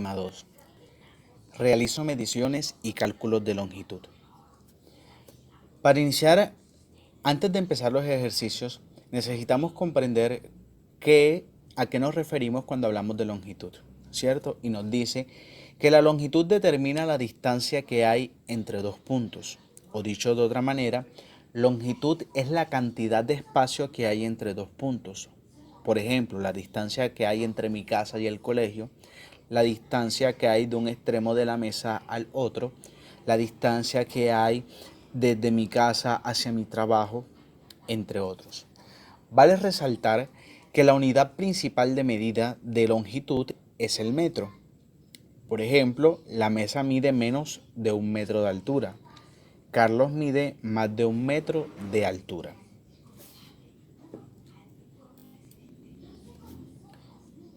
Tema 2. Realizo mediciones y cálculos de longitud. Para iniciar, antes de empezar los ejercicios, necesitamos comprender a qué nos referimos cuando hablamos de longitud, ¿cierto? Y nos dice que la longitud determina la distancia que hay entre dos puntos. O dicho de otra manera, longitud es la cantidad de espacio que hay entre dos puntos. Por ejemplo, la distancia que hay entre mi casa y el colegio, la distancia que hay de un extremo de la mesa al otro, la distancia que hay desde mi casa hacia mi trabajo, entre otros. Vale resaltar que la unidad principal de medida de longitud es el metro. Por ejemplo, la mesa mide menos de 1 metro de altura. Carlos mide más de 1 metro de altura.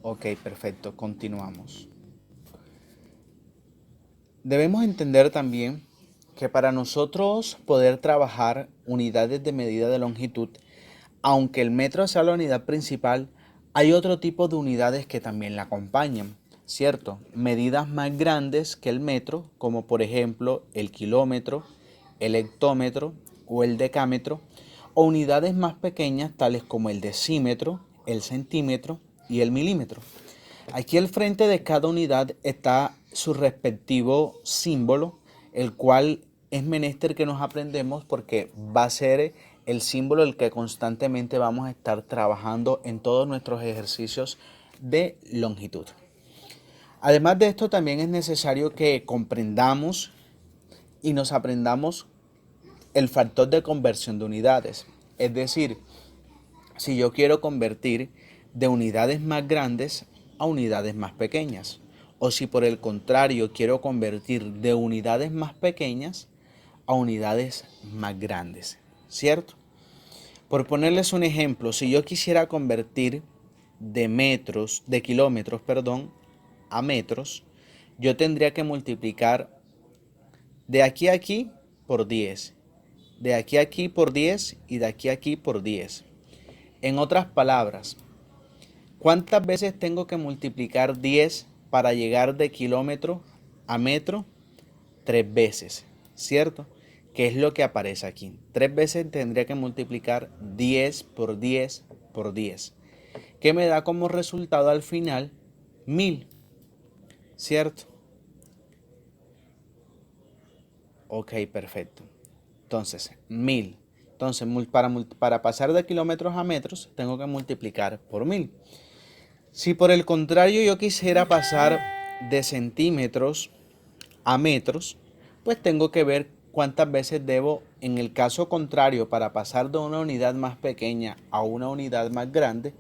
Ok, perfecto, continuamos. Debemos entender también que para nosotros poder trabajar unidades de medida de longitud, aunque el metro sea la unidad principal, hay otro tipo de unidades que también la acompañan, ¿cierto? Medidas más grandes que el metro, como por ejemplo el kilómetro, el hectómetro o el decámetro, o unidades más pequeñas tales como el decímetro, el centímetro y el milímetro. Aquí al frente de cada unidad está su respectivo símbolo, el cual es menester que nos aprendemos porque va a ser el símbolo el que constantemente vamos a estar trabajando en todos nuestros ejercicios de longitud. Además de esto, también es necesario que comprendamos y nos aprendamos el factor de conversión de unidades. Es decir, si yo quiero convertir de unidades más grandes a unidades más pequeñas, o si por el contrario quiero convertir de unidades más pequeñas a unidades más grandes, ¿cierto? Por ponerles un ejemplo, si yo quisiera convertir de kilómetros, a metros, yo tendría que multiplicar de aquí a aquí por 10, de aquí a aquí por 10 y de aquí a aquí por 10. En otras palabras, ¿cuántas veces tengo que multiplicar 10 para llegar de kilómetro a metro? 3 veces, ¿cierto? ¿Qué es lo que aparece aquí? 3 veces tendría que multiplicar 10 por 10 por 10, que me da como resultado al final 1000, ¿cierto? Ok, perfecto. Entonces, 1000. Entonces, para pasar de kilómetros a metros, tengo que multiplicar por 1000. Si por el contrario yo quisiera pasar de centímetros a metros, pues tengo que ver cuántas veces debo, en el caso contrario, para pasar de una unidad más pequeña a una unidad más grande,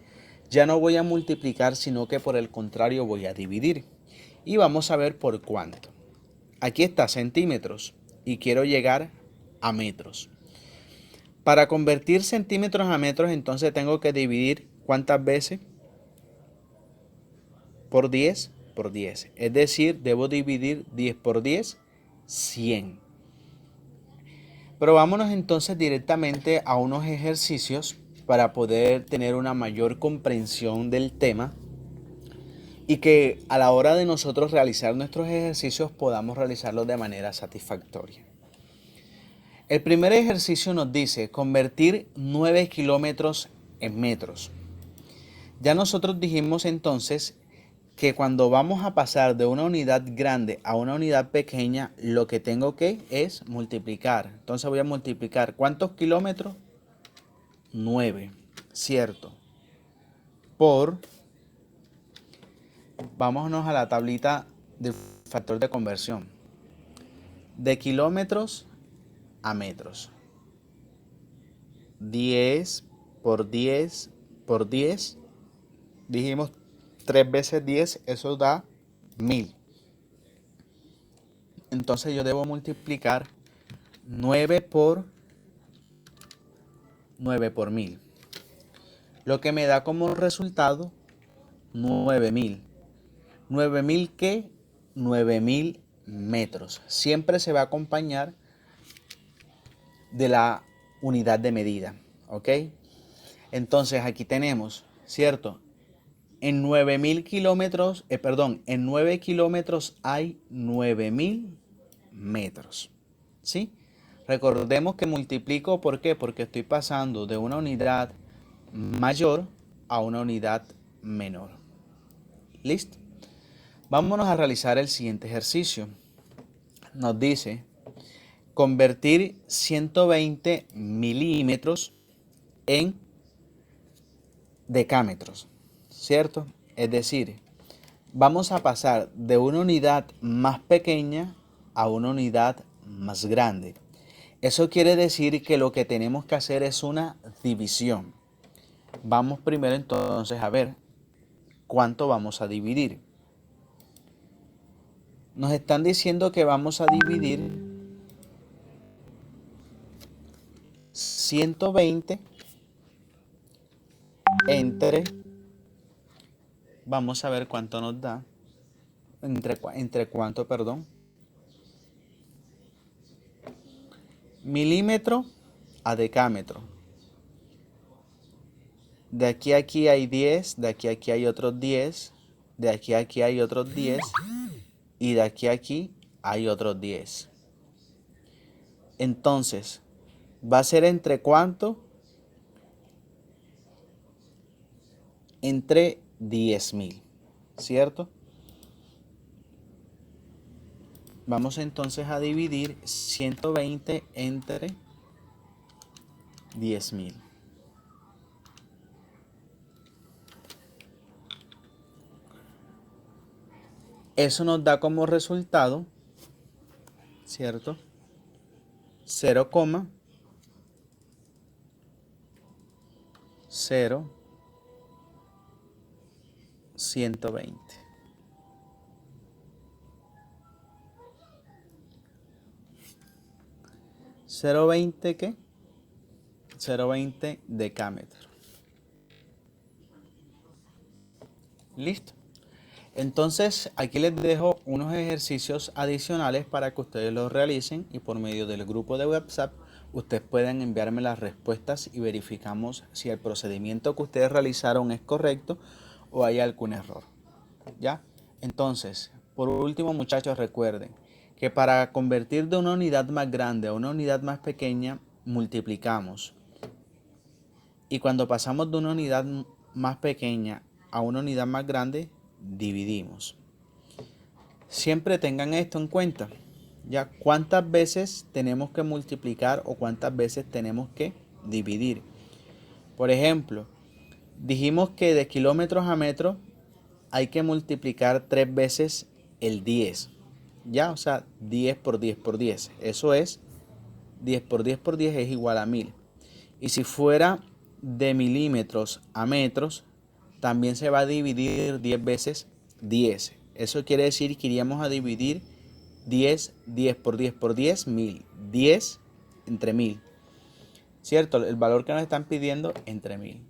ya no voy a multiplicar, sino que por el contrario voy a dividir. Y vamos a ver por cuánto. Aquí está centímetros y quiero llegar a metros. Para convertir centímetros a metros, entonces tengo que dividir cuántas veces por 10 por 10. Es decir, debo dividir 10 por 10, 100. Pero vámonos entonces directamente a unos ejercicios para poder tener una mayor comprensión del tema y que a la hora de nosotros realizar nuestros ejercicios podamos realizarlos de manera satisfactoria. El primer ejercicio nos dice convertir 9 kilómetros en metros. Ya nosotros dijimos entonces que cuando vamos a pasar de una unidad grande a una unidad pequeña, lo que tengo que es multiplicar. Entonces voy a multiplicar. ¿Cuántos kilómetros? 9, ¿cierto? Por, vámonos a la tablita del factor de conversión. De kilómetros a metros. 10 por 10 por 10. Dijimos 3 veces 10, eso da 1000. Entonces yo debo multiplicar 9 por 1000. Lo que me da como resultado 9000. ¿9000 qué? 9000 metros. Siempre se va a acompañar de la unidad de medida, ¿ok? Entonces aquí tenemos, ¿cierto? En 9.000 kilómetros, en 9 kilómetros hay 9.000 metros. ¿Sí? Recordemos que multiplico, ¿por qué? Porque estoy pasando de una unidad mayor a una unidad menor. ¿Listo? Vámonos a realizar el siguiente ejercicio. Nos dice convertir 120 milímetros en decámetros, ¿cierto? Es decir, vamos a pasar de una unidad más pequeña a una unidad más grande. Eso quiere decir que lo que tenemos que hacer es una división. Vamos primero entonces a ver cuánto vamos a dividir. Nos están diciendo que vamos a dividir 120 entre, vamos a ver cuánto nos da, entre cuánto, perdón, milímetro a decámetro. De aquí a aquí hay 10, de aquí a aquí hay otros 10, de aquí a aquí hay otros 10 y de aquí a aquí hay otros 10. Entonces, ¿va a ser entre cuánto? Entre 10.000, ¿cierto? Vamos entonces a dividir 120 entre 10.000. Eso nos da como resultado, ¿cierto? 0,0120. ¿0,20 qué? 0,20 decámetro. Listo. Entonces, aquí les dejo unos ejercicios adicionales para que ustedes los realicen y por medio del grupo de WhatsApp ustedes pueden enviarme las respuestas y verificamos si el procedimiento que ustedes realizaron es correcto o hay algún error. ¿Ya? Entonces, por último, muchachos, recuerden que para convertir de una unidad más grande a una unidad más pequeña, multiplicamos. Y cuando pasamos de una unidad más pequeña a una unidad más grande, dividimos. Siempre tengan esto en cuenta. Ya, cuántas veces tenemos que multiplicar o cuántas veces tenemos que dividir. Por ejemplo, dijimos que de kilómetros a metros hay que multiplicar 3 veces el 10. Ya, o sea, 10 por 10 por 10. Eso es 10 por 10 por 10 es igual a 1000. Y si fuera de milímetros a metros, también se va a dividir 10 veces 10. Eso quiere decir que iríamos a dividir 10 por 10 por 10, 1000. 10 entre 1000. ¿Cierto? El valor que nos están pidiendo entre 1000.